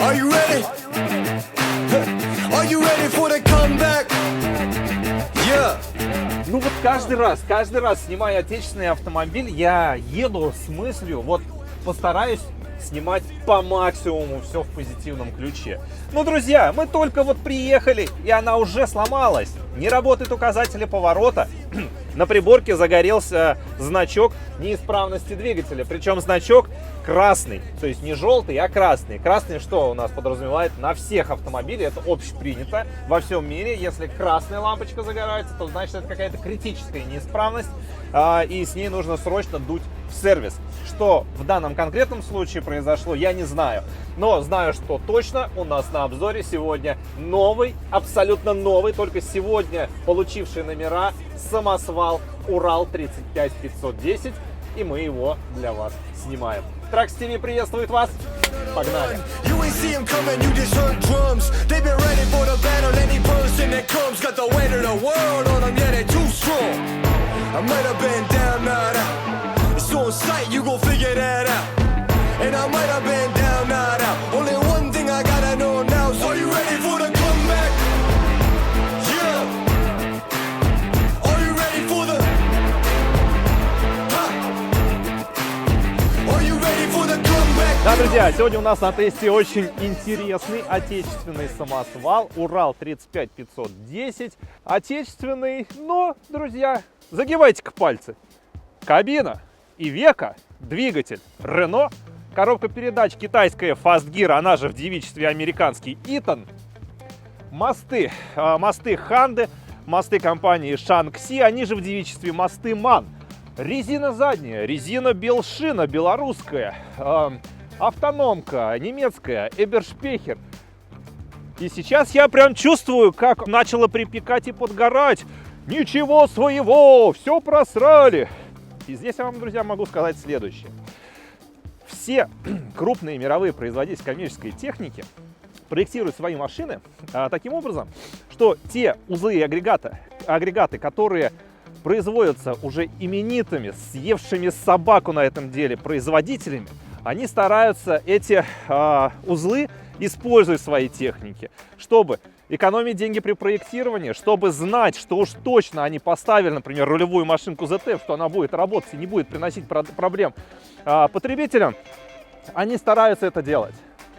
Are you ready? Are you ready for the comeback? Yeah. Ну вот каждый раз, снимая отечественный автомобиль, я еду с мыслью, вот постараюсь снимать по максимуму все в позитивном ключе. Ну, друзья, мы только вот приехали, и она уже сломалась. Не работают указатели поворота. На приборке загорелся значок неисправности двигателя. Причем значок красный, то есть не желтый, а красный. Красный что у нас подразумевает на всех автомобилях, это общепринято во всем мире. Если красная лампочка загорается, то значит это какая-то критическая неисправность, и с ней нужно срочно дуть в сервис. Что в данном конкретном случае произошло, я не знаю. Но знаю, что точно у нас на обзоре сегодня новый, абсолютно новый, только сегодня получивший номера самосвал Урал 35510. И мы его для вас снимаем. Тракс ТВ приветствует вас. Погнали! On sight, you gon' figure that out. And I might have been down, not out. Only one thing I gotta know now. So are you ready for the comeback? Yeah. Are you ready for the? Are you ready for the comeback? Да, друзья, сегодня у нас на тесте очень интересный отечественный самосвал Урал 35510. Отечественный, но, друзья, загибайте-ка пальцы. Кабина Ивеко, двигатель Renault, коробка передач китайская Fast Gear, она же в девичестве американский Eaton, мосты Hyundai, мосты компании Shaanxi, они же в девичестве мосты MAN, резина задняя, резина Белшина, белорусская, автономка немецкая Eberspecher. И сейчас я прям чувствую, как начало припекать и подгорать. Ничего своего, все просрали. И здесь я вам, друзья, могу сказать следующее. Все крупные мировые производители коммерческой техники проектируют свои машины таким образом, что те узлы и агрегаты, которые производятся уже именитыми, съевшими собаку на этом деле производителями, они стараются эти узлы использовать в своей технике, чтобы экономить деньги при проектировании, чтобы знать, что уж точно они поставили, например, рулевую машинку ZF, что она будет работать и не будет приносить проблем потребителям, они стараются это делать.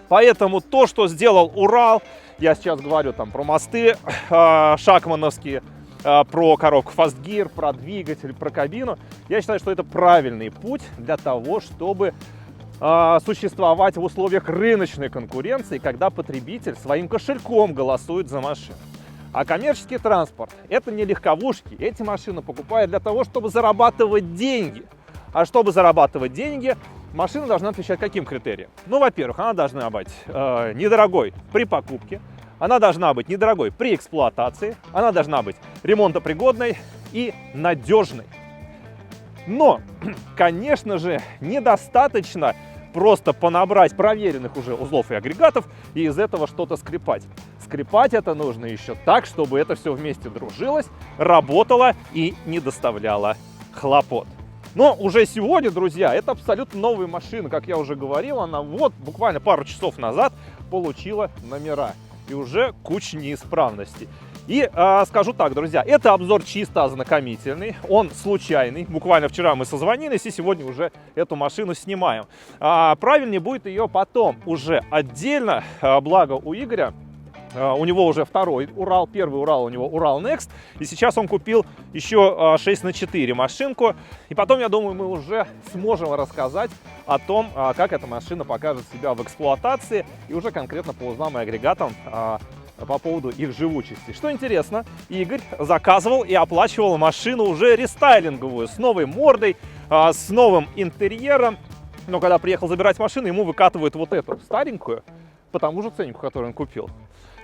Поэтому то, что сделал Урал, я сейчас говорю там про мосты шакмановские, про коробку Fast Gear, про двигатель, про кабину, я считаю, что это правильный путь для того, чтобы существовать в условиях рыночной конкуренции, когда потребитель своим кошельком голосует за машину. А коммерческий транспорт – это не легковушки. Эти машины покупают для того, чтобы зарабатывать деньги. А чтобы зарабатывать деньги, машина должна отвечать каким критериям? Ну, во-первых, она должна быть недорогой при покупке, она должна быть недорогой при эксплуатации, она должна быть ремонтопригодной и надежной. Но, конечно же, недостаточно просто понабрать проверенных уже узлов и агрегатов и из этого что-то скрепать. Скрепать это нужно еще так, чтобы это все вместе дружилось, работало и не доставляло хлопот. Но уже сегодня, друзья, это абсолютно новая машина, как я уже говорил, она вот буквально пару часов назад получила номера и уже куча неисправностей. И скажу так, друзья, это обзор чисто ознакомительный, он случайный. Буквально вчера мы созвонились и сегодня уже эту машину снимаем. Правильнее будет ее потом уже отдельно, благо у Игоря, у него уже второй Урал, первый Урал у него Урал Next. И сейчас он купил еще 6х4 машинку. И потом, я думаю, мы уже сможем рассказать о том, как эта машина покажет себя в эксплуатации и уже конкретно по узлам и агрегатам, по поводу их живучести. Что интересно, Игорь заказывал и оплачивал машину уже рестайлинговую, с новой мордой, с новым интерьером. Но когда приехал забирать машину, ему выкатывают вот эту старенькую, по тому же ценнику, который он купил.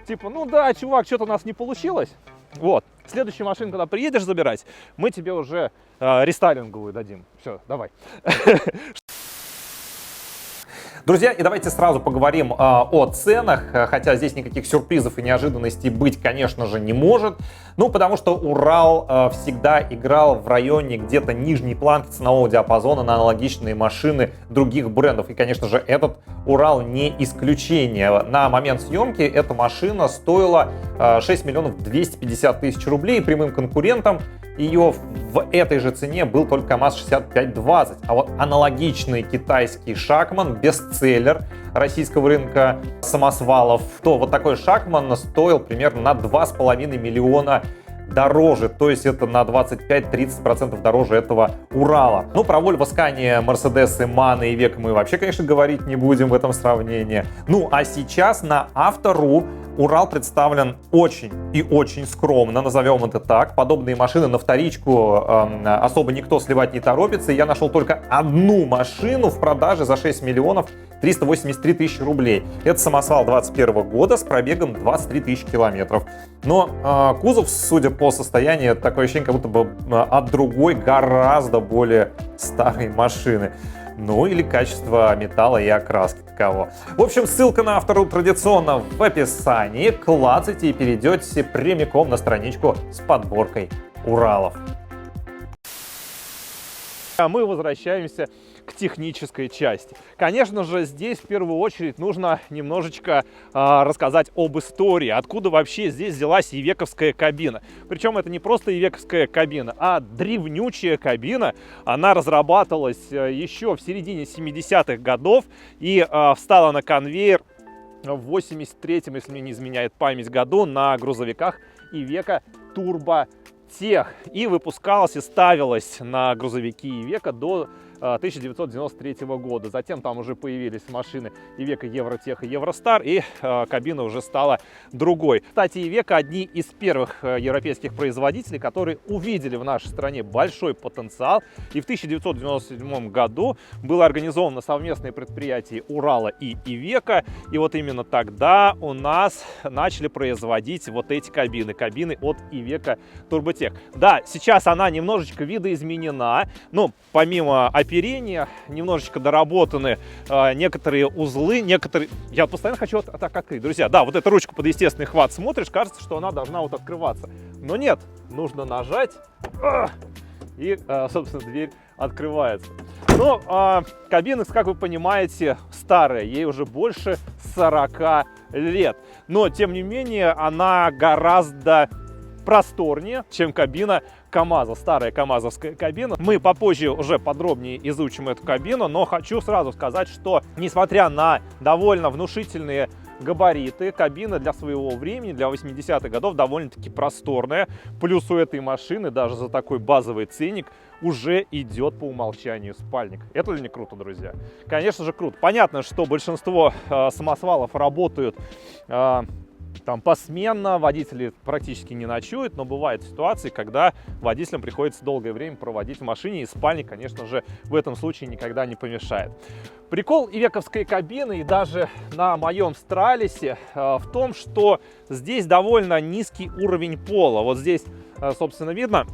Типа, ну да, чувак, что-то у нас не получилось. Вот, следующую машину, когда приедешь забирать, мы тебе уже рестайлинговую дадим. Все, давай. Друзья, и давайте сразу поговорим о ценах, хотя здесь никаких сюрпризов и неожиданностей быть, конечно же, не может. Ну, потому что Урал всегда играл в районе где-то нижней планки ценового диапазона на аналогичные машины других брендов. И, конечно же, этот Урал не исключение. На момент съемки эта машина стоила 6 миллионов 250 тысяч рублей. Прямым конкурентом ее в этой же цене был только КамАЗ-6520. А вот аналогичный китайский Шакман, бестселлер российского рынка самосвалов, то вот такой Шакман стоил примерно на 2,5 миллиона дороже, то есть это на 25-30% дороже этого Урала. Ну, про Volvo, Scania, Mercedes, MAN и Iveco мы вообще, конечно, говорить не будем в этом сравнении. Ну, а сейчас на Авто.ру Урал представлен очень и очень скромно, назовем это так. Подобные машины на вторичку особо никто сливать не торопится. И я нашел только одну машину в продаже за 6 миллионов 383 тысячи рублей. Это самосвал 21 года с пробегом 23 тысячи километров. Но кузов, судя по состоянию, такое ощущение, как будто бы от другой, гораздо более старой машины. Ну или качество металла и окраски таково. В общем, ссылка на Авто.ру традиционно в описании. Клацайте и перейдете прямиком на страничку с подборкой Уралов. А мы возвращаемся к технической части. Конечно же, здесь в первую очередь нужно немножечко рассказать об истории, откуда вообще здесь взялась ивековская кабина. Причем это не просто ивековская кабина, а древнючая кабина. Она разрабатывалась еще в середине 70-х годов и встала на конвейер в 83-м, если мне не изменяет память, году на грузовиках Iveco Turbo Tech и выпускалась и ставилась на грузовики Iveco до 1993 года. Затем там уже появились машины Iveco Евротех и Евростар, и кабина уже стала другой. Кстати, Iveco одни из первых европейских производителей, которые увидели в нашей стране большой потенциал. И в 1997 году было организовано совместное предприятие Урала и Iveco. И вот именно тогда у нас начали производить вот эти кабины от Iveco Turbo Tech. Да, сейчас она немножечко видоизменена, но помимо оперения немножечко доработаны некоторые узлы, Я постоянно хочу так открыть. Друзья, да, вот эту ручку под естественный хват смотришь, кажется, что она должна вот открываться. Но нет, нужно нажать, и, собственно, дверь открывается. Но кабина, как вы понимаете, старая, ей уже больше 40 лет. Но, тем не менее, она гораздо просторнее, чем кабина КамАЗа, старая камазовская кабина. Мы попозже уже подробнее изучим эту кабину, но хочу сразу сказать, что несмотря на довольно внушительные габариты, кабина для своего времени, для 80-х годов, довольно-таки просторная. Плюс у этой машины даже за такой базовый ценник уже идет по умолчанию спальник. Это ли не круто, друзья? Конечно же, круто. Понятно, что большинство самосвалов работают там посменно, водители практически не ночуют, но бывают ситуации, когда водителям приходится долгое время проводить в машине, и спальник, конечно же, в этом случае никогда не помешает. Прикол ивековской кабины и даже на моем Стралисе в том, что здесь довольно низкий уровень пола. Вот здесь, собственно, видно,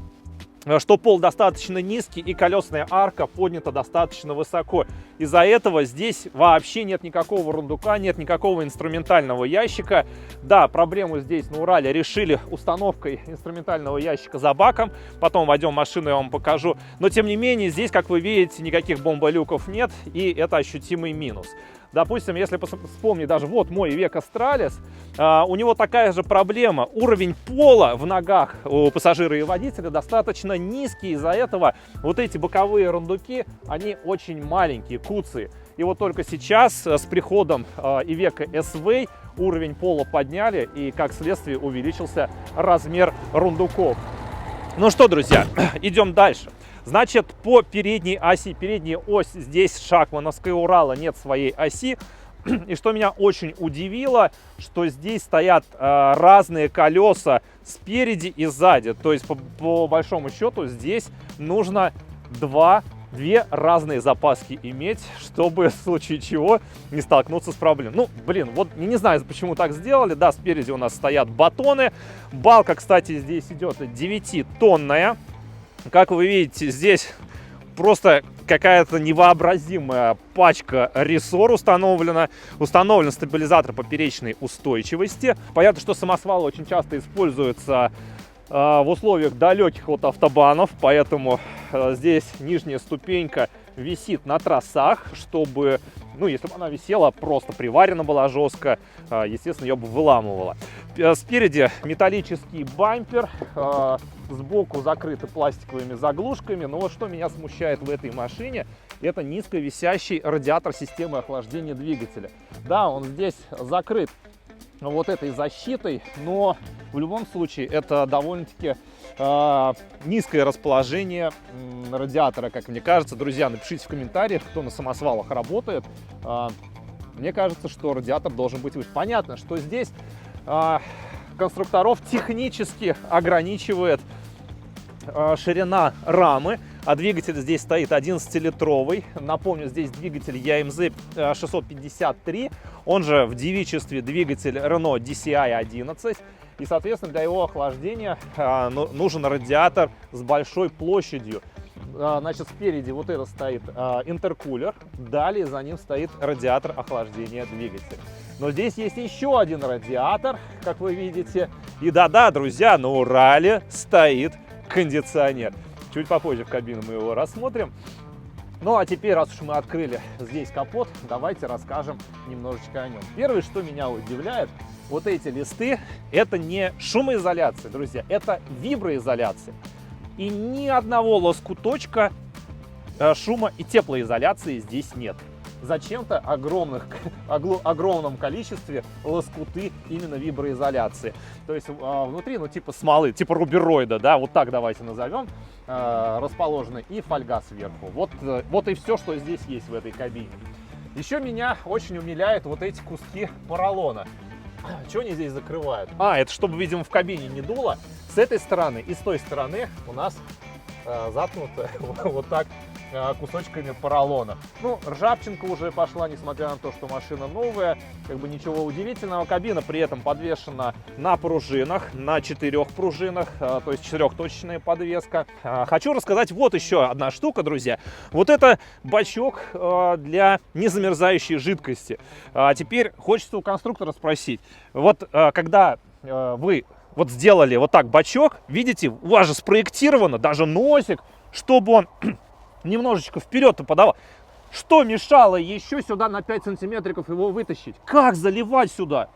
что пол достаточно низкий и колесная арка поднята достаточно высоко. Из-за этого здесь вообще нет никакого рундука, нет никакого инструментального ящика. Да, проблему здесь на Урале решили установкой инструментального ящика за баком. Потом войдем в машину, я вам покажу. Но тем не менее, здесь, как вы видите, никаких бомболюков нет, и это ощутимый минус. Допустим, если вспомнить даже вот мой Iveco Stralis, у него такая же проблема. Уровень пола в ногах у пассажира и водителя достаточно низкий. Из-за этого вот эти боковые рундуки, они очень маленькие, куцые. И вот только сейчас с приходом Iveco SV уровень пола подняли, и как следствие увеличился размер рундуков. Ну что, друзья, идем дальше. Значит, по передней оси, передняя ось здесь шакмановская Урала, нет своей оси. И что меня очень удивило, что здесь стоят разные колеса спереди и сзади. То есть, по большому счету, здесь нужно две разные запаски иметь, чтобы в случае чего не столкнуться с проблемой. Ну, блин, вот не знаю, почему так сделали. Да, спереди у нас стоят батоны. Балка, кстати, здесь идет 9-тонная. Как вы видите, здесь просто какая-то невообразимая пачка рессор установлена. Установлен стабилизатор поперечной устойчивости. Понятно, что самосвалы очень часто используются в условиях далеких от автобанов, поэтому здесь нижняя ступенька висит на тросах, чтобы, ну, если бы она висела, просто приварена была жестко, естественно, ее бы выламывала. Спереди металлический бампер, сбоку закрыты пластиковыми заглушками. Но вот что меня смущает в этой машине, это низковисящий радиатор системы охлаждения двигателя. Да, он здесь закрыт вот этой защитой, но в любом случае это довольно-таки низкое расположение радиатора, как мне кажется. Друзья, напишите в комментариях, кто на самосвалах работает. Мне кажется, что радиатор должен быть выше. Понятно, что здесь конструкторов технически ограничивает ширина рамы, а двигатель здесь стоит 11-литровый. Напомню, здесь двигатель EMZ 653, он же в девичестве двигатель Renault DCI 11. И, соответственно, для его охлаждения нужен радиатор с большой площадью. Значит, спереди вот это стоит интеркулер, далее за ним стоит радиатор охлаждения двигателя. Но здесь есть еще один радиатор, как вы видите. И да-да, друзья, на Урале стоит кондиционер. Чуть попозже в кабину мы его рассмотрим. Ну а теперь, раз уж мы открыли здесь капот, давайте расскажем немножечко о нем. Первое, что меня удивляет, вот эти листы, это не шумоизоляция, друзья, это виброизоляция. И ни одного лоскуточка шума и теплоизоляции здесь нет. Зачем-то огромном количестве лоскуты именно виброизоляции. То есть внутри, ну, типа смолы, типа рубероида, да, вот так давайте назовем, расположены, и фольга сверху. Вот и все, что здесь есть в этой кабине. Еще меня очень умиляют вот эти куски поролона. Что они здесь закрывают? Это чтобы, видимо, в кабине не дуло. С этой стороны и с той стороны у нас заткнуто вот так кусочками поролона. Ну, ржавчинка уже пошла, несмотря на то, что машина новая. Как бы ничего удивительного. Кабина при этом подвешена на пружинах, на 4 пружинах, то есть 4-точечная подвеска. Хочу рассказать вот еще одна штука, друзья. Вот это бачок для незамерзающей жидкости. Теперь хочется у конструктора спросить. Вот когда вы вот сделали вот так бачок, видите, у вас же спроектировано даже носик, чтобы он немножечко вперед подавал. Что мешало еще сюда на 5 сантиметриков его вытащить? Как заливать сюда?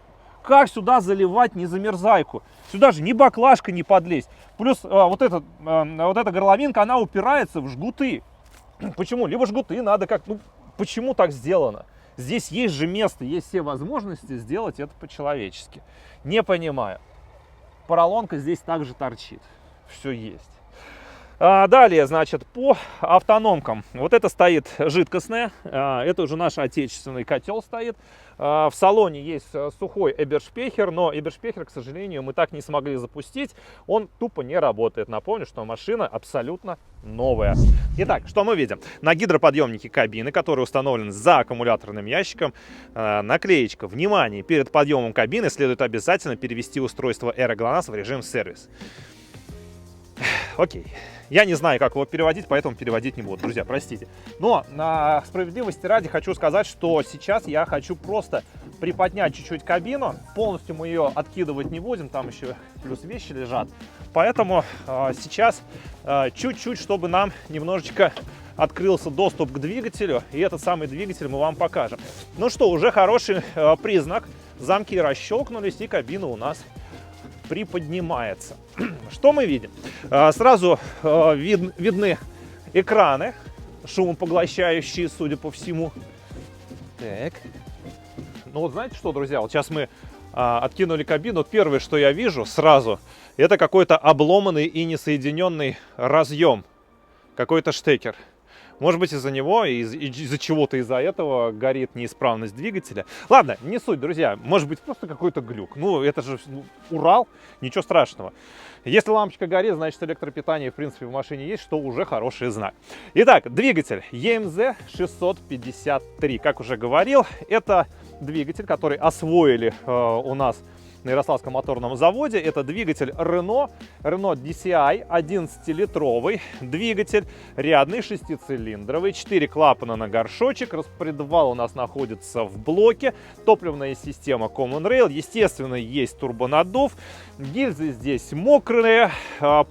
Как сюда заливать незамерзайку? Сюда же ни баклажка не подлезть. Плюс вот эта горловинка, она упирается в жгуты. Почему? Либо жгуты надо как... Ну, почему так сделано? Здесь есть же место, есть все возможности сделать это по-человечески. Не понимаю. Поролонка здесь также торчит. Все есть. Далее, значит, по автономкам. Вот это стоит жидкостная. Это уже наш отечественный котел стоит. В салоне есть сухой Эбершпехер, но Эбершпехер, к сожалению, мы так не смогли запустить. Он тупо не работает. Напомню, что машина абсолютно новая. Итак, что мы видим? На гидроподъемнике кабины, который установлен за аккумуляторным ящиком, наклеечка. Внимание! Перед подъемом кабины следует обязательно перевести устройство AeroGLONASS в режим сервис. Окей. Я не знаю, как его переводить, поэтому переводить не буду, друзья, простите. Но на справедливости ради хочу сказать, что сейчас я хочу просто приподнять чуть-чуть кабину. Полностью мы ее откидывать не будем, там еще плюс вещи лежат. Поэтому сейчас чуть-чуть, чтобы нам немножечко открылся доступ к двигателю, и этот самый двигатель мы вам покажем. Ну что, уже хороший признак. Замки расщелкнулись, и кабина у нас приподнимается. Что мы видим? Сразу видны экраны, шумопоглощающие, судя по всему. Так. Ну вот знаете что, друзья, вот сейчас мы откинули кабину. Первое, что я вижу сразу, это какой-то обломанный и несоединенный разъем. Какой-то штекер. Может быть, из-за него, из-за чего-то из-за этого горит неисправность двигателя. Ладно, не суть, друзья. Может быть, просто какой-то глюк. Ну, это же Урал, ничего страшного. Если лампочка горит, значит, электропитание, в принципе, в машине есть, что уже хороший знак. Итак, двигатель EMZ 653. Как уже говорил, это двигатель, который освоили у нас на Ярославском моторном заводе. Это двигатель Renault DCI 11-литровый двигатель, рядный, 6-цилиндровый, 4 клапана на горшочек, распредвал у нас находится в блоке, топливная система Common Rail, естественно, есть турбонаддув, гильзы здесь мокрые,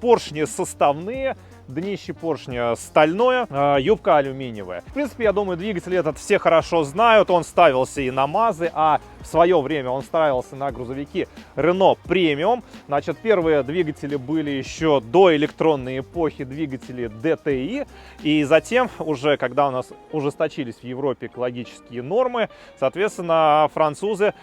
поршни составные, днище поршня стальное, юбка алюминиевая. В принципе, я думаю, двигатель этот все хорошо знают. Он ставился и на МАЗы, а в свое время он ставился на грузовики Renault Premium. Значит, первые двигатели были еще до электронной эпохи, двигатели DTI. И затем, уже когда у нас ужесточились в Европе экологические нормы, соответственно, французы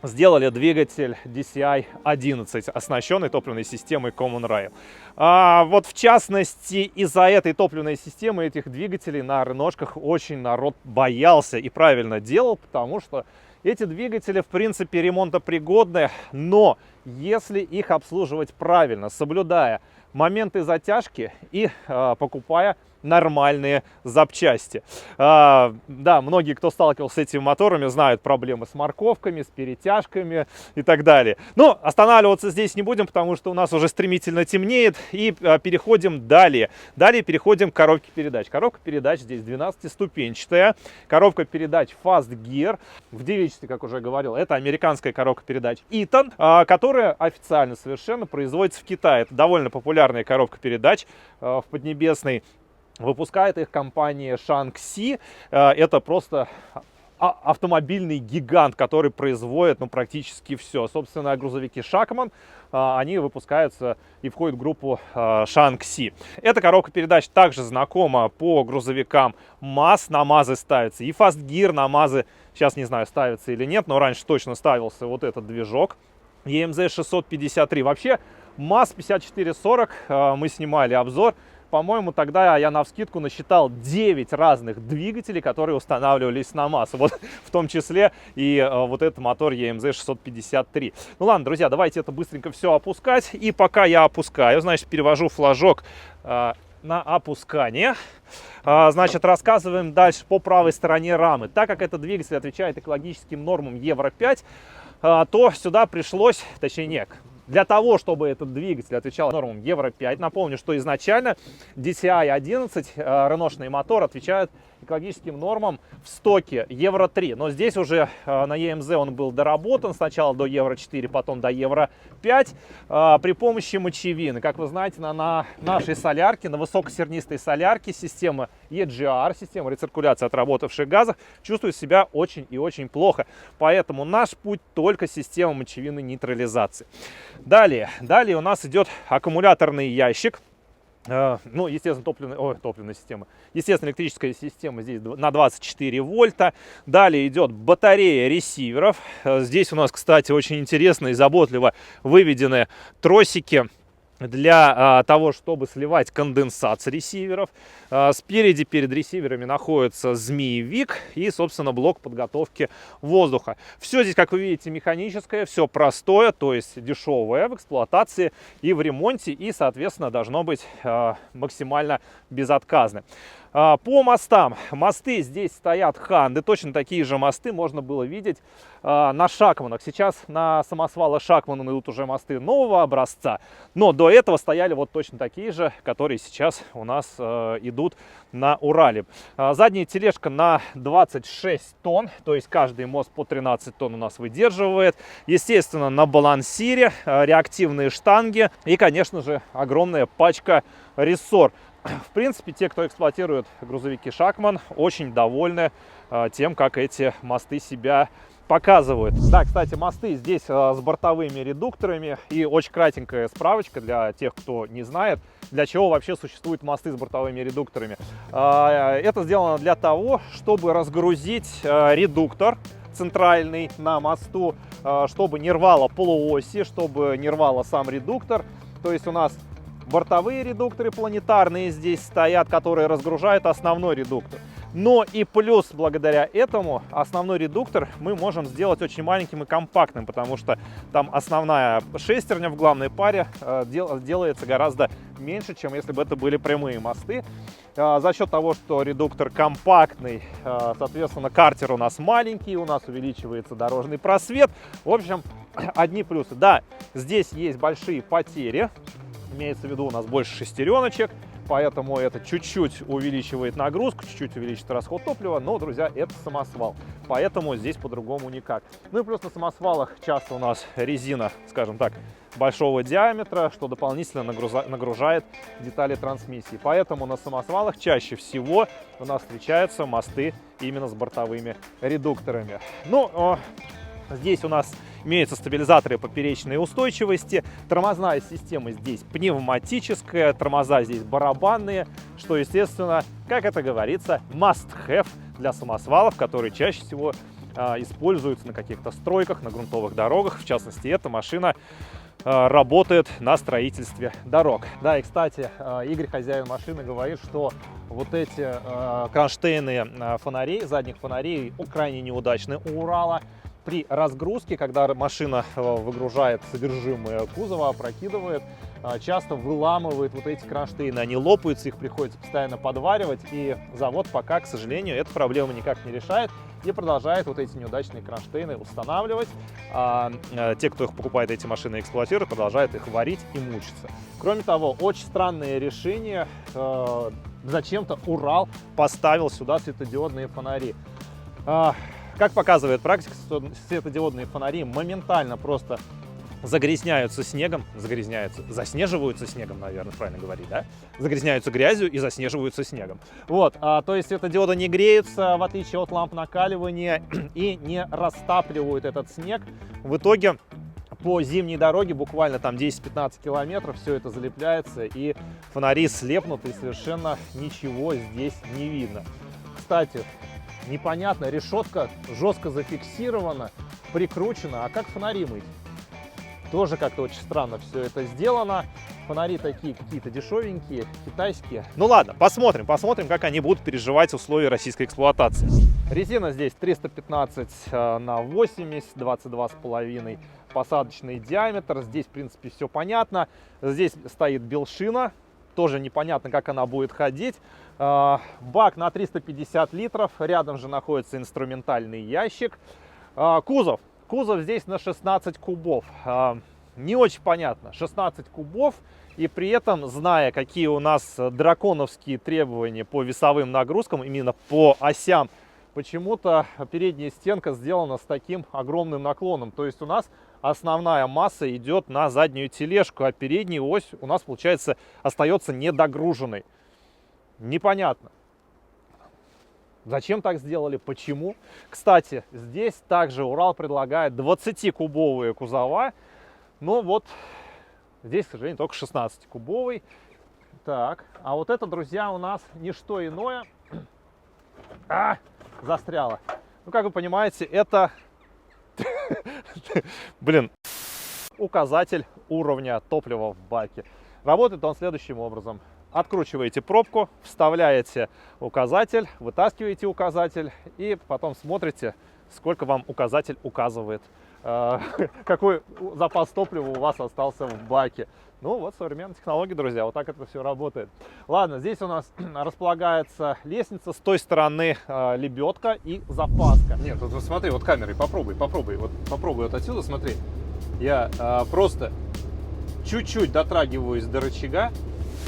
сделали двигатель DCI 11, оснащенный топливной системой Common Rail. Вот в частности, из-за этой топливной системы, этих двигателей на реношках очень народ боялся и правильно делал, потому что эти двигатели, в принципе, ремонтопригодны, но если их обслуживать правильно, соблюдая моменты затяжки и покупая нормальные запчасти. Да, многие, кто сталкивался с этими моторами, знают проблемы с морковками, с перетяжками и так далее. Но останавливаться здесь не будем, потому что у нас уже стремительно темнеет, и переходим далее. Далее переходим к коробке передач. Коробка передач здесь 12-ступенчатая. Коробка передач Fast Gear. В девичестве, как уже говорил, это американская коробка передач Eaton, которая официально совершенно производится в Китае. Это довольно популярная коробка передач в Поднебесной. Выпускает их компания Shaanxi. Это просто автомобильный гигант, который производит практически все. Собственно, грузовики Шакман, они выпускаются и входят в группу Shaanxi. Эта коробка передач также знакома по грузовикам МАЗ. На МАЗы ставится и Fast Gear, на МАЗы, сейчас не знаю, ставится или нет, но раньше точно ставился вот этот движок EMZ 653. Вообще, МАЗ 5440, мы снимали обзор. По-моему, тогда я навскидку насчитал 9 разных двигателей, которые устанавливались на МАЗ. Вот в том числе и вот этот мотор EMZ 653. Ну ладно, друзья, давайте это быстренько все опускать. И пока я опускаю, значит, перевожу флажок на опускание. Значит, рассказываем дальше по правой стороне рамы. Так как этот двигатель отвечает экологическим нормам Евро-5, то сюда пришлось, точнее нет, для того, чтобы этот двигатель отвечал нормам Евро-5, напомню, что изначально DCI 11, реношный мотор, отвечает экологическим нормам в стоке Евро-3. Но здесь уже на EMZ он был доработан сначала до Евро-4, потом до Евро-5 при помощи мочевины. Как вы знаете, на нашей солярке, на высокосернистой солярке система EGR, система рециркуляции отработавших газов, чувствует себя очень и очень плохо. Поэтому наш путь только система мочевины нейтрализации. Далее у нас идет аккумуляторный ящик. Ну, естественно, топливная система. Естественно, электрическая система здесь на 24 вольта. Далее идет батарея ресиверов. Здесь у нас, кстати, очень интересно и заботливо выведены тросики для того, чтобы сливать конденсат с ресиверов. Спереди перед ресиверами находится змеевик и, собственно, блок подготовки воздуха. Все здесь, как вы видите, механическое, все простое, то есть дешевое в эксплуатации и в ремонте, и, соответственно, должно быть максимально безотказно. По мостам. Мосты здесь стоят Ханды. Точно такие же мосты можно было видеть на Шакманах. Сейчас на самосвалы Шакмана идут уже мосты нового образца. Но до этого стояли вот точно такие же, которые сейчас у нас идут на Урале. Задняя тележка на 26 тонн. То есть каждый мост по 13 тонн у нас выдерживает. Естественно, на балансире реактивные штанги. И, конечно же, огромная пачка рессор. В принципе, те, кто эксплуатирует грузовики Шакман, очень довольны тем, как эти мосты себя показывают. Да, кстати, мосты здесь с бортовыми редукторами. И очень кратенькая справочка для тех, кто не знает, для чего вообще существуют мосты с бортовыми редукторами. Это сделано для того, чтобы разгрузить редуктор центральный на мосту, чтобы не рвало полуоси, чтобы не рвало сам редуктор. То есть у нас бортовые редукторы планетарные здесь стоят, которые разгружают основной редуктор. Но и плюс благодаря этому основной редуктор мы можем сделать очень маленьким и компактным, потому что там основная шестерня в главной паре делается гораздо меньше, чем если бы это были прямые мосты. За счет того, что редуктор компактный, соответственно, картер у нас маленький, у нас увеличивается дорожный просвет. В общем, одни плюсы. Да, здесь есть большие потери, имеется в виду у нас больше шестереночек, поэтому это чуть-чуть увеличивает нагрузку, чуть-чуть увеличит расход топлива, но, друзья, это самосвал, поэтому здесь по-другому никак. Ну и плюс на самосвалах часто у нас резина, скажем так, большого диаметра, что дополнительно нагружает детали трансмиссии. Поэтому на самосвалах чаще всего у нас встречаются мосты именно с бортовыми редукторами. Ну, здесь у нас имеются стабилизаторы поперечной устойчивости. Тормозная система здесь пневматическая, тормоза здесь барабанные, что, естественно, как это говорится, must-have для самосвалов, которые чаще всего используются на каких-то стройках, на грунтовых дорогах. В частности, эта машина работает на строительстве дорог. Да, и, кстати, Игорь, хозяин машины, говорит, что вот эти кронштейны фонарей, задних фонарей, крайне неудачны у Урала. При разгрузке, когда машина выгружает содержимое кузова, опрокидывает, часто выламывает вот эти кронштейны. Они лопаются, их приходится постоянно подваривать. И завод пока, к сожалению, эту проблему никак не решает и продолжает вот эти неудачные кронштейны устанавливать. А те, кто их покупает, эти машины эксплуатируют, продолжают их варить и мучиться. Кроме того, очень странное решение. Зачем-то Урал поставил сюда светодиодные фонари. Как показывает практика, светодиодные фонари моментально просто загрязняются снегом, заснеживаются снегом, наверное, правильно говорить, да? Загрязняются грязью и заснеживаются снегом. Вот, то есть светодиоды не греются, в отличие от ламп накаливания, и не растапливают этот снег. В итоге по зимней дороге буквально там 10-15 километров все это залепляется, и фонари слепнут, и совершенно ничего здесь не видно. Кстати, непонятно, решетка жестко зафиксирована, прикручена, а как фонари мыть? Тоже как-то очень странно все это сделано. Фонари такие какие-то дешевенькие, китайские. Ну ладно, посмотрим, как они будут переживать условия российской эксплуатации. Резина здесь 315 на 80, 22,5 посадочный диаметр. Здесь, в принципе, все понятно. Здесь стоит белшина. Тоже непонятно, как она будет ходить. Бак на 350 литров. Рядом же находится инструментальный ящик. Кузов здесь на 16 кубов. Не очень понятно. 16 кубов. И при этом, зная, какие у нас драконовские требования по весовым нагрузкам, именно по осям, почему-то передняя стенка сделана с таким огромным наклоном. То есть у нас основная масса идет на заднюю тележку, а передняя ось у нас, получается, остается недогруженной. Непонятно. Зачем так сделали? Почему? Кстати, здесь также Урал предлагает 20-кубовые кузова. Но вот здесь, к сожалению, только 16-кубовый. Так, а вот это, друзья, у нас не что иное. Застряло. Ну, как вы понимаете, это... Блин, указатель уровня топлива в баке. Работает он следующим образом. Откручиваете пробку, вставляете указатель, вытаскиваете указатель и потом смотрите, сколько вам указатель указывает, какой запас топлива у вас остался в баке. Ну вот современные технологии, друзья, вот так это все работает. Ладно, здесь у нас располагается лестница, с той стороны лебедка и запаска. Нет, вот смотри, вот камерой попробуй, вот отсюда смотри. Я просто чуть-чуть дотрагиваюсь до рычага,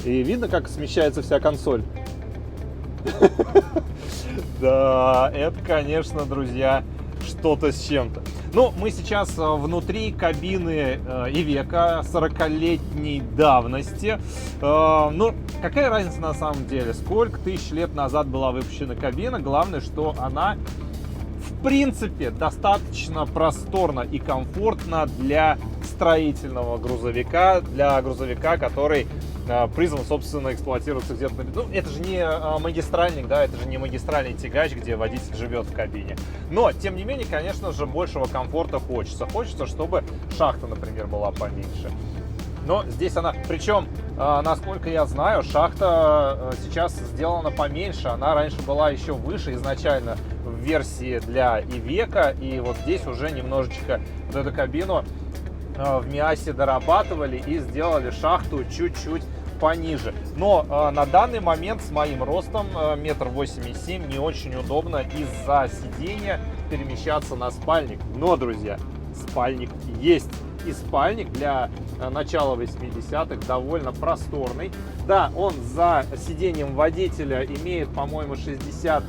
и видно, как смещается вся консоль. Да, это, конечно, друзья, что-то с чем-то. Ну, мы сейчас внутри кабины Ивеко 40-летней давности. Ну, какая разница на самом деле? Сколько тысяч лет назад была выпущена кабина? Главное, что она, в принципе, достаточно просторна и комфортна для строительного грузовика, для грузовика, который призван, собственно, эксплуатироваться где-то. Ну, это же не магистральник, да, это же не магистральный тягач, где водитель живет в кабине. Но, тем не менее, конечно же, большего комфорта хочется. Хочется, чтобы шахта, например, была поменьше. Но здесь она, причем, насколько я знаю, шахта сейчас сделана поменьше. Она раньше была еще выше изначально в версии для Ивеко. И вот здесь уже немножечко вот эту кабину в МИАСе дорабатывали и сделали шахту чуть-чуть пониже. Но на данный момент с моим ростом 1,87 м не очень удобно из-за сидения перемещаться на спальник. Но, друзья, спальник есть. И спальник для начала 80-х довольно просторный. Да, он за сиденьем водителя имеет, по-моему, 60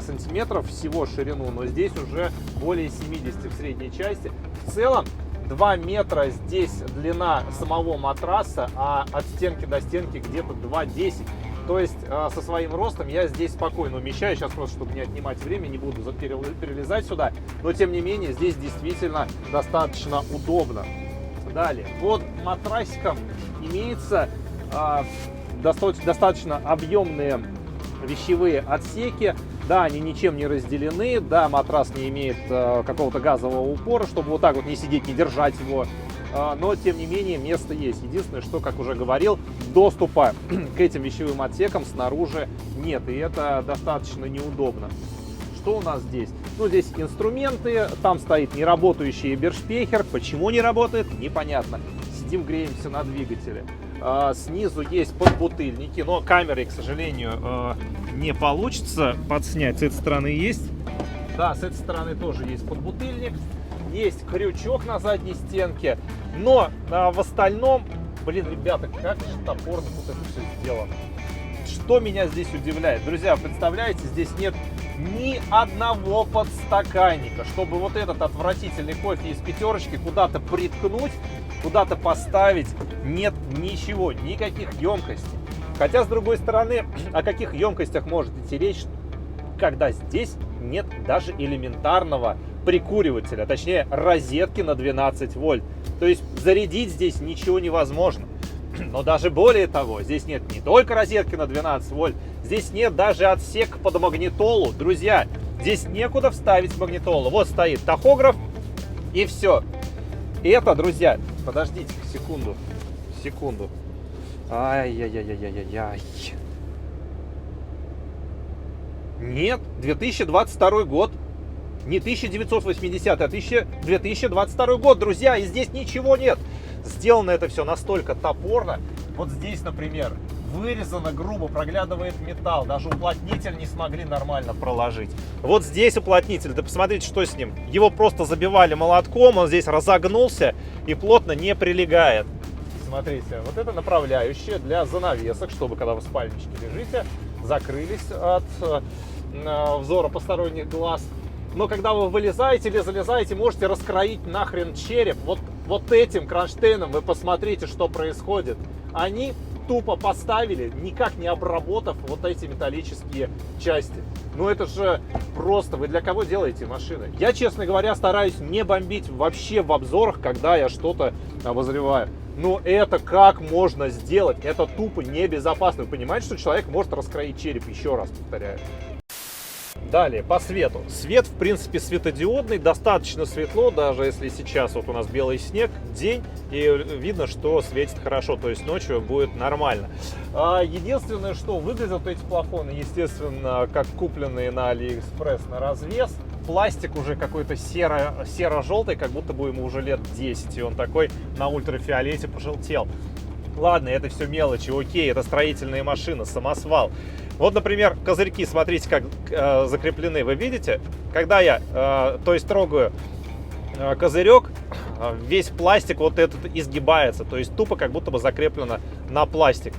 сантиметров всего ширину, но здесь уже более 70 в средней части. В целом 2 метра здесь длина самого матраса, а от стенки до стенки где-то 2,10. То есть со своим ростом я здесь спокойно умещаюсь. Сейчас просто, чтобы не отнимать время, не буду перелезать сюда. Но тем не менее здесь действительно достаточно удобно. Далее, под матрасиком имеется достаточно объемные вещевые отсеки. Да, они ничем не разделены, да, матрас не имеет какого-то газового упора, чтобы вот так вот не сидеть, не держать его, но тем не менее место есть. Единственное, что, как уже говорил, доступа к этим вещевым отсекам снаружи нет, и это достаточно неудобно. Что у нас здесь? Ну, здесь инструменты, там стоит неработающий эбершпейхер. Почему не работает, непонятно. Сидим, греемся на двигателе. Снизу есть подбутыльники, но камерой, к сожалению, не получится подснять. С этой стороны есть. Да, с этой стороны тоже есть подбутыльник. Есть крючок на задней стенке. Но в остальном, блин, ребята, как же топорно тут это все сделано. Что меня здесь удивляет? Друзья, представляете, здесь нет ни одного подстаканника, чтобы вот этот отвратительный кофе из пятерочки куда-то приткнуть, куда-то поставить. Нет ничего, никаких емкостей. Хотя, с другой стороны, о каких емкостях может идти речь, когда здесь нет даже элементарного прикуривателя, точнее розетки на 12 вольт. То есть зарядить здесь ничего невозможно. Но даже более того, здесь нет не только розетки на 12 вольт, здесь нет даже отсека под магнитолу. Друзья, здесь некуда вставить магнитолу. Вот стоит тахограф и все. И это, друзья, подождите секунду. Ай-яй-яй-яй-яй-яй. Нет, 2022 год. Не 1980, а 2022 год, друзья, и здесь ничего нет. Сделано это все настолько топорно. Вот здесь, например, вырезано грубо, проглядывает металл. Даже уплотнитель не смогли нормально проложить. Вот здесь уплотнитель, да посмотрите, что с ним. Его просто забивали молотком, он здесь разогнулся и плотно не прилегает. Смотрите, вот это направляющее для занавесок, чтобы когда вы в спальничке лежите, закрылись от взора посторонних глаз. Но когда вы вылезаете или залезаете, можете раскроить нахрен череп. Вот этим кронштейном вы посмотрите, что происходит. Они тупо поставили, никак не обработав вот эти металлические части. Ну это же просто, вы для кого делаете машины? Я, честно говоря, стараюсь не бомбить вообще в обзорах, когда я что-то обозреваю. Но это как можно сделать? Это тупо небезопасно. Вы понимаете, что человек может раскроить череп? Еще раз повторяю. Далее, по свету. Свет, в принципе, светодиодный, достаточно светло, даже если сейчас вот у нас белый снег, день, и видно, что светит хорошо, то есть ночью будет нормально. Единственное, что выглядят эти плафоны, естественно, как купленные на Алиэкспресс на развес. Пластик уже какой-то серо-желтый, как будто бы ему уже лет 10, и он такой на ультрафиолете пожелтел. Ладно, это все мелочи, окей, это строительные машины, самосвал. Вот, например, козырьки, смотрите, как закреплены. Вы видите? Когда я, то есть, трогаю козырек, весь пластик вот этот изгибается. То есть, тупо как будто бы закреплено на пластик.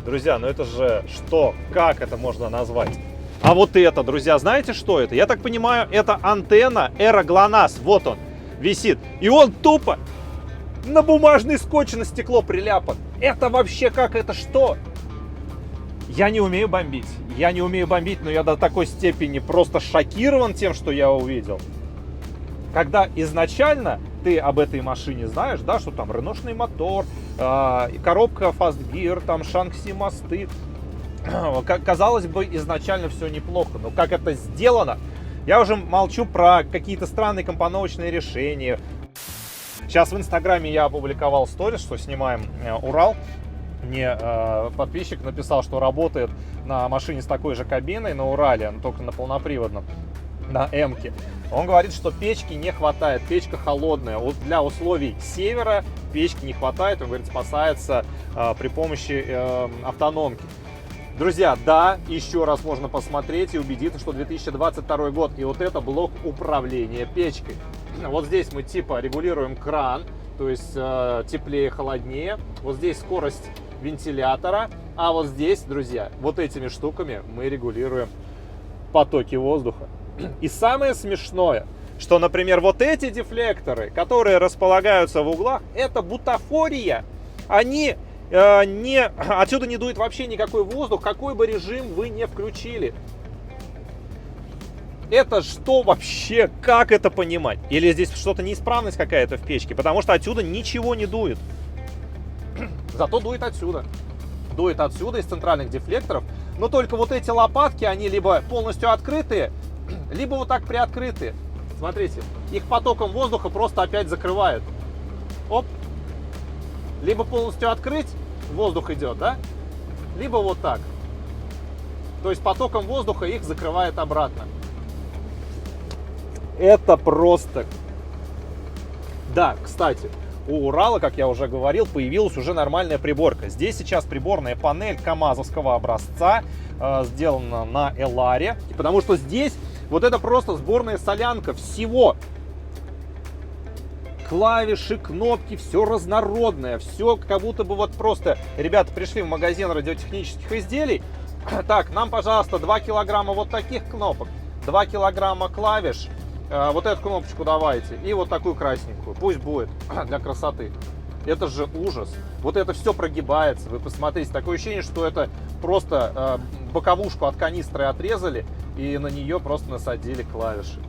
Друзья, ну это же что? Как это можно назвать? А вот это, друзья, знаете, что это? Я так понимаю, это антенна Эра ГЛОНАСС. Вот он висит. И он тупо на бумажный скотч на стекло приляпан. Это вообще как? Это что? Я не умею бомбить. Но я до такой степени просто шокирован тем, что я увидел. Когда изначально ты об этой машине знаешь, да, что там реношный мотор, коробка Fast Gear, там Шанкси мосты. Казалось бы, изначально все неплохо. Но как это сделано? Я уже молчу про какие-то странные компоновочные решения. Сейчас в Инстаграме я опубликовал сторис, что снимаем Урал. Мне подписчик написал, что работает на машине с такой же кабиной на Урале, но только на полноприводном. на М-ке. Он говорит, что печки не хватает, печка холодная. Вот для условий севера печки не хватает, он говорит, спасается при помощи автономки. Друзья, да, еще раз можно посмотреть и убедиться, что 2022 год, и вот это блок управления печкой. Вот здесь мы типа регулируем кран, то есть теплее, холоднее. Вот здесь скорость вентилятора, а вот здесь, друзья, вот этими штуками мы регулируем потоки воздуха. И самое смешное, что, например, вот эти дефлекторы, которые располагаются в углах, это бутафория. Они отсюда не дует вообще никакой воздух, какой бы режим вы не включили. Это что вообще? Как это понимать? Или здесь что-то неисправность какая-то в печке? Потому что отсюда ничего не дует. Зато дует отсюда. Дует отсюда, из центральных дефлекторов. Но только вот эти лопатки, они либо полностью открытые, либо вот так приоткрытые. Смотрите, их потоком воздуха просто опять закрывают. Оп. Либо полностью открыть, воздух идет, да? Либо вот так. То есть потоком воздуха их закрывает обратно. Это просто... Да, кстати, у Урала, как я уже говорил, появилась уже нормальная приборка. Здесь сейчас приборная панель камазовского образца, сделана на Эларе. Потому что здесь вот это просто сборная солянка всего. Клавиши, кнопки, все разнородное, все как будто бы вот просто... Ребята пришли в магазин радиотехнических изделий. Так, нам, пожалуйста, 2 килограмма вот таких кнопок, 2 килограмма клавиш, вот эту кнопочку давайте, и вот такую красненькую, пусть будет для красоты. Это же ужас. Вот это все прогибается, вы посмотрите, такое ощущение, что это просто боковушку от канистры отрезали и на нее просто насадили клавиши.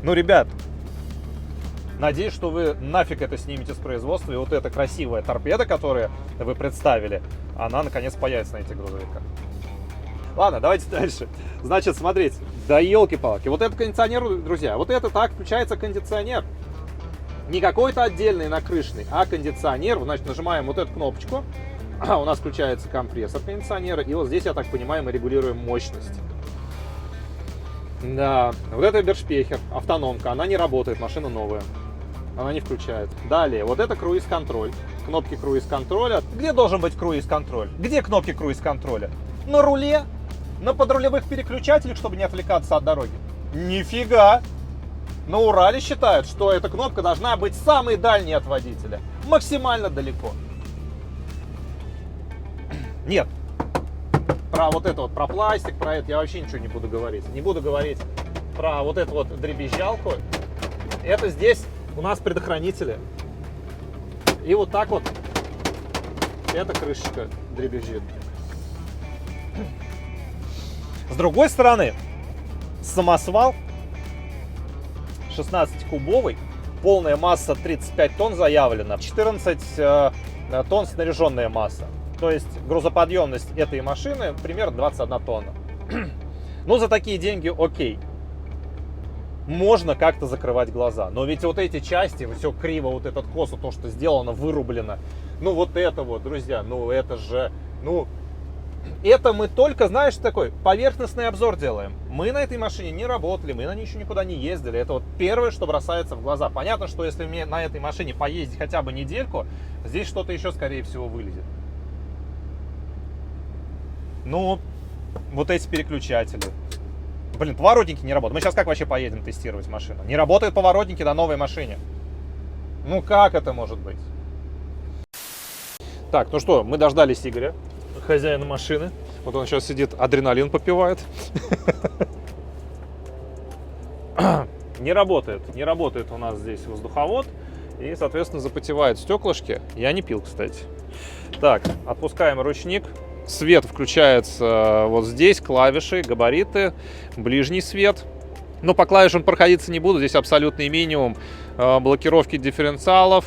Ну, ребят, надеюсь, что вы нафиг это снимете с производства, и вот эта красивая торпеда, которую вы представили, она наконец появится на этих грузовиках. Ладно, давайте дальше. Значит, смотрите, да елки-палки, вот этот кондиционер, друзья, вот это так включается кондиционер. Не какой-то отдельный накрышный, а кондиционер. Значит, нажимаем вот эту кнопочку, у нас включается компрессор кондиционера, и вот здесь, я так понимаю, мы регулируем мощность. Да, вот это Бершпехер, автономка, она не работает, машина новая. Она не включает. Далее, вот это круиз-контроль. Кнопки круиз-контроля. Где должен быть круиз-контроль? Где кнопки круиз-контроля? На руле? На подрулевых переключателях, чтобы не отвлекаться от дороги? Нифига! На Урале считают, что эта кнопка должна быть самой дальней от водителя. Максимально далеко. Нет. Про вот это вот, про пластик, про это я вообще ничего не буду говорить. Не буду говорить про вот эту вот дребезжалку. Это здесь у нас предохранители. И вот так вот эта крышечка дребезжит. С другой стороны, самосвал 16-кубовый, полная масса 35 тонн заявлена, 14 тонн снаряженная масса. То есть грузоподъемность этой машины примерно 21 тонна. Ну, за такие деньги окей. Можно как-то закрывать глаза. Но ведь вот эти части, все криво, вот этот косо, то, что сделано, вырублено. Ну, вот это вот, друзья, ну, это же, ну... Это мы только, знаешь, такой поверхностный обзор делаем. Мы на этой машине не работали, мы на ней еще никуда не ездили. Это вот первое, что бросается в глаза. Понятно, что если мне на этой машине поездить хотя бы недельку, здесь что-то еще, скорее всего, вылезет. Ну, вот эти переключатели. Блин, поворотники не работают. Мы сейчас как вообще поедем тестировать машину? Не работают поворотники на новой машине. Ну, как это может быть? Так, ну что, мы дождались Игоря, хозяина машины. Вот он сейчас сидит, адреналин попивает. Не работает у нас здесь воздуховод. И, соответственно, запотевают стеклышки. Я не пил, кстати. Так, отпускаем ручник. Свет включается вот здесь, клавиши, габариты, ближний свет. Но по клавишам проходиться не буду. Здесь абсолютный минимум блокировки дифференциалов,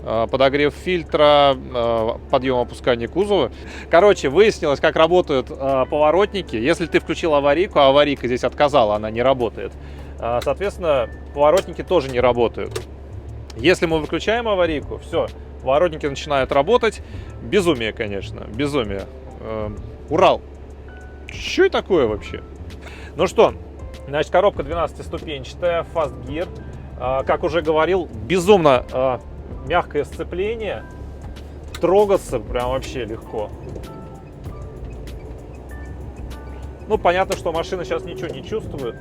подогрев фильтра, подъем-опускание кузова. Короче, выяснилось, как работают поворотники. Если ты включил аварийку, а аварийка здесь отказала, она не работает, соответственно, поворотники тоже не работают. Если мы выключаем аварийку, все, поворотники начинают работать. Безумие, конечно, безумие. Урал, что это такое вообще? Ну что, Значит, коробка 12-ступенчатая, Fast Gear. Как уже говорил, безумно мягкое сцепление. Трогаться прям вообще легко. Ну, понятно, что машина сейчас ничего не чувствует.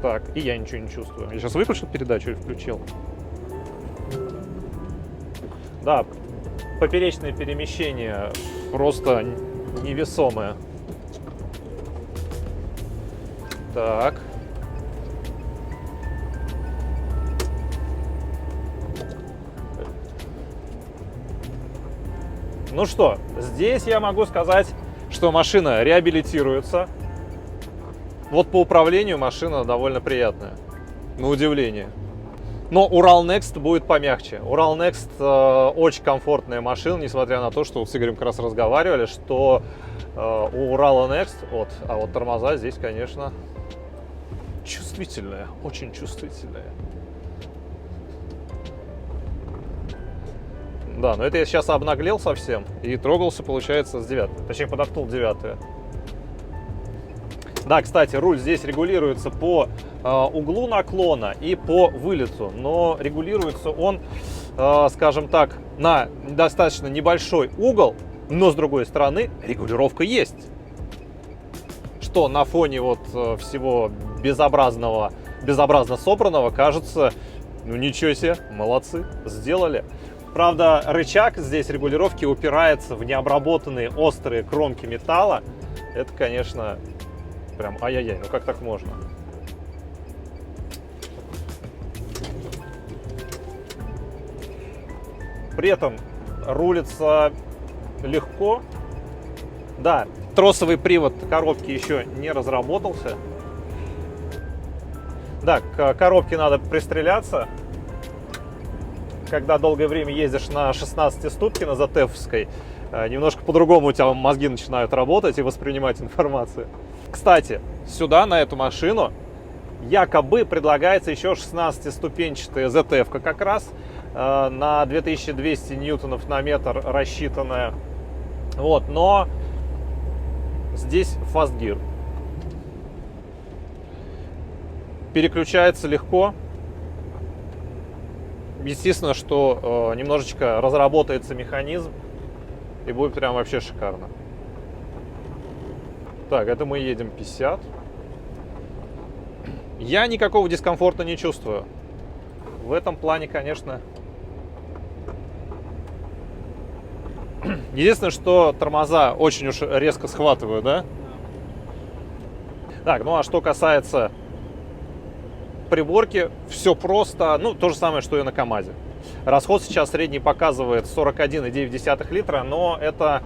Так, и я ничего не чувствую. Я сейчас выключил передачу и включил. Да, поперечное перемещение просто невесомое. Так. Ну что, здесь я могу сказать, что машина реабилитируется. Вот по управлению машина довольно приятная, на удивление. Но Урал Next будет помягче. Урал Next очень комфортная машина, несмотря на то, что с Игорем как раз разговаривали, что у Урала Next, а вот тормоза здесь, конечно, чувствительные, очень чувствительные. Да, но это я сейчас обнаглел совсем и трогался, получается, с 9. Точнее, подоткнул 9. Да, кстати, руль здесь регулируется по углу наклона и по вылету, но регулируется он, скажем так, на достаточно небольшой угол, но с другой стороны регулировка есть. Что на фоне вот всего безобразно собранного кажется, ну ничего себе, молодцы, сделали. Правда, рычаг здесь регулировки упирается в необработанные острые кромки металла. Это, конечно, прям ай-яй-яй, ну как так можно? При этом рулится легко. Да, тросовый привод коробки еще не разработался. Да, к коробке надо пристреляться. Когда долгое время ездишь на 16-ступке, на ZF-овской, немножко по-другому у тебя мозги начинают работать и воспринимать информацию. Кстати, сюда, на эту машину, якобы предлагается еще 16-ступенчатая ZF-ка как раз, на 2200 ньютонов на метр рассчитанная. Вот, но здесь Fast Gear. Переключается легко. Естественно, что немножечко разработается механизм и будет прям вообще шикарно. Так, это мы едем 50. Я никакого дискомфорта не чувствую. В этом плане, конечно. Единственное, что тормоза очень уж резко схватывают, да? Так, ну а что касается приборки, все просто, ну, то же самое, что и на КамАЗе. Расход сейчас средний показывает 41,9 литра, но это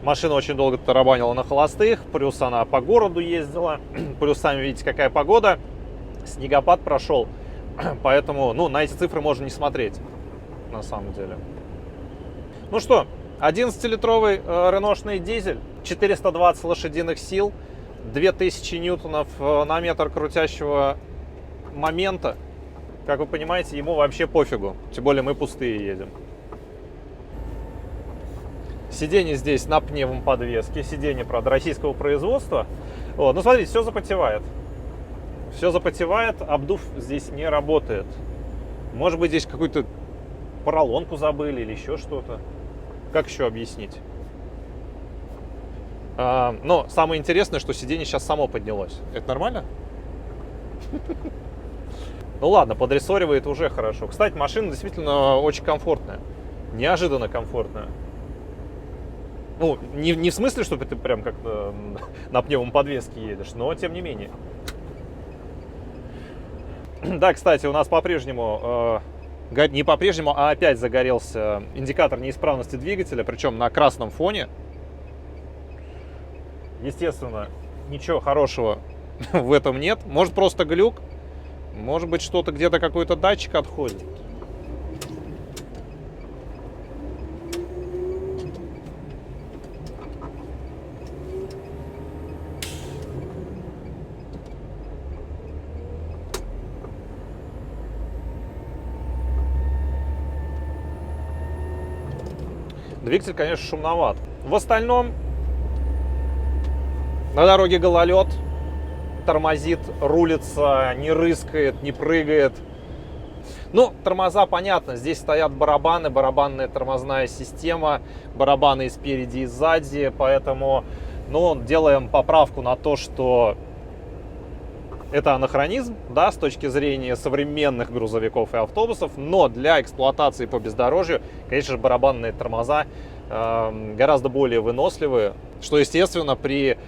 машина очень долго тарабанила на холостых, плюс она по городу ездила, плюс сами видите, какая погода, снегопад прошел, поэтому, ну, на эти цифры можно не смотреть, на самом деле. Ну что, 11-литровый реношный дизель, 420 лошадиных сил, 2000 ньютонов на метр крутящего момента. Как вы понимаете, ему вообще пофигу. Тем более мы пустые едем. Сиденье здесь на пневмоподвеске. Сиденье, правда, российского производства. Вот. Ну, смотрите, все запотевает. Все запотевает, обдув здесь не работает. Может быть, здесь какую-то поролонку забыли или еще что-то. Как еще объяснить? Но самое интересное, что сиденье сейчас само поднялось. Это нормально? Ну ладно, подрессоривает уже хорошо. Кстати, машина действительно очень комфортная. Неожиданно комфортная. Ну, не в смысле, что ты прям как на пневмоподвеске едешь, но тем не менее. Да, кстати, у нас по-прежнему, не по-прежнему, а опять загорелся индикатор неисправности двигателя, причем на красном фоне. Естественно, ничего хорошего в этом нет. Может, просто глюк. Может быть, что-то где-то какой-то датчик отходит. Двигатель, конечно, шумноват. В остальном на дороге гололед. тормозит, рулится, не рыскает, не прыгает. Ну, тормоза, понятно, здесь стоят барабаны, барабанная тормозная система, барабаны и спереди, и сзади, поэтому, ну, делаем поправку на то, что это анахронизм, да, с точки зрения современных грузовиков и автобусов, но для эксплуатации по бездорожью, конечно же, барабанные тормоза гораздо более выносливые, что, естественно, при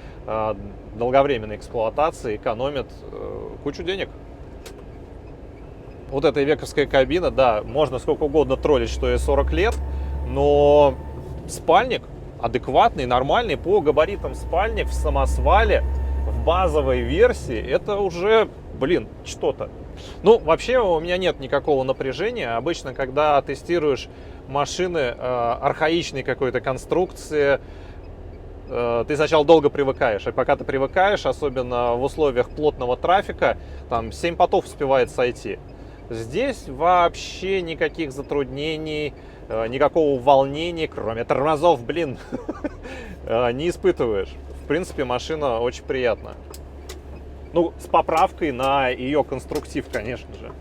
долговременной эксплуатации экономит кучу денег. Вот эта ивековская кабина, да, можно сколько угодно троллить, что ей 40 лет, но спальник адекватный, нормальный, по габаритам спальник в самосвале, в базовой версии, это уже, блин, что-то. Ну, вообще у меня нет никакого напряжения. Обычно, когда тестируешь машины архаичной какой-то конструкции, ты сначала долго привыкаешь, и пока ты привыкаешь, особенно в условиях плотного трафика, там 7 потов успевает сойти. Здесь вообще никаких затруднений, никакого волнения, кроме тормозов, блин, не испытываешь. В принципе, машина очень приятна. Ну, с поправкой на ее конструктив, конечно же.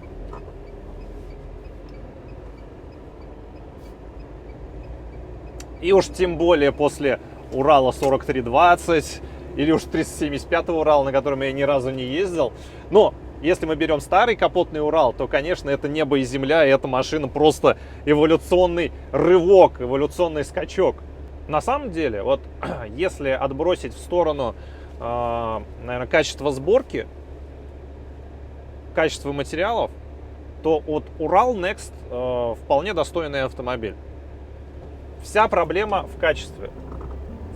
И уж тем более после Урала 4320 или уж 375 Урал, на котором я ни разу не ездил. Но если мы берем старый капотный Урал, то, конечно, это небо и земля, и эта машина просто эволюционный рывок, эволюционный скачок. На самом деле, вот если отбросить в сторону, наверное, качество сборки, качество материалов, то вот Урал Next вполне достойный автомобиль. Вся проблема в качестве.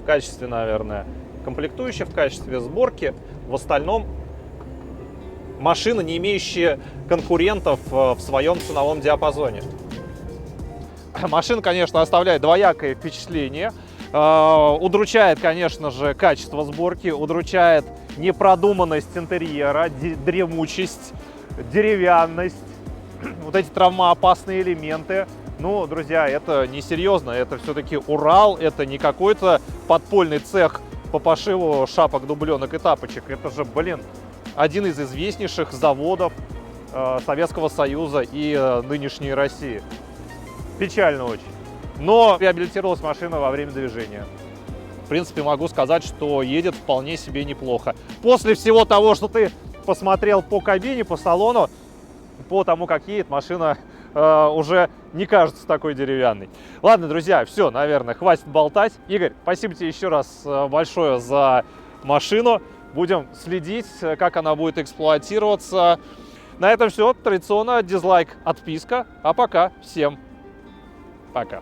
В качестве, наверное, комплектующих, в качестве сборки. В остальном машина, не имеющая конкурентов в своем ценовом диапазоне. Машина, конечно, оставляет двоякое впечатление. Удручает, конечно же, качество сборки, удручает непродуманность интерьера, дремучесть, деревянность, вот эти травмоопасные элементы. Ну, друзья, это несерьезно, это все-таки Урал, это не какой-то подпольный цех по пошиву шапок, дубленок и тапочек. Это же, блин, один из известнейших заводов Советского Союза и нынешней России. Печально очень. Но реабилитировалась машина во время движения. В принципе, могу сказать, что едет вполне себе неплохо. После всего того, что ты посмотрел по кабине, по салону, по тому, как едет, машина уже не кажется такой деревянной. Ладно, друзья, все, наверное, хватит болтать. Игорь, спасибо тебе еще раз большое за машину. Будем следить, как она будет эксплуатироваться. На этом все. Традиционно дизлайк, отписка. А пока всем пока.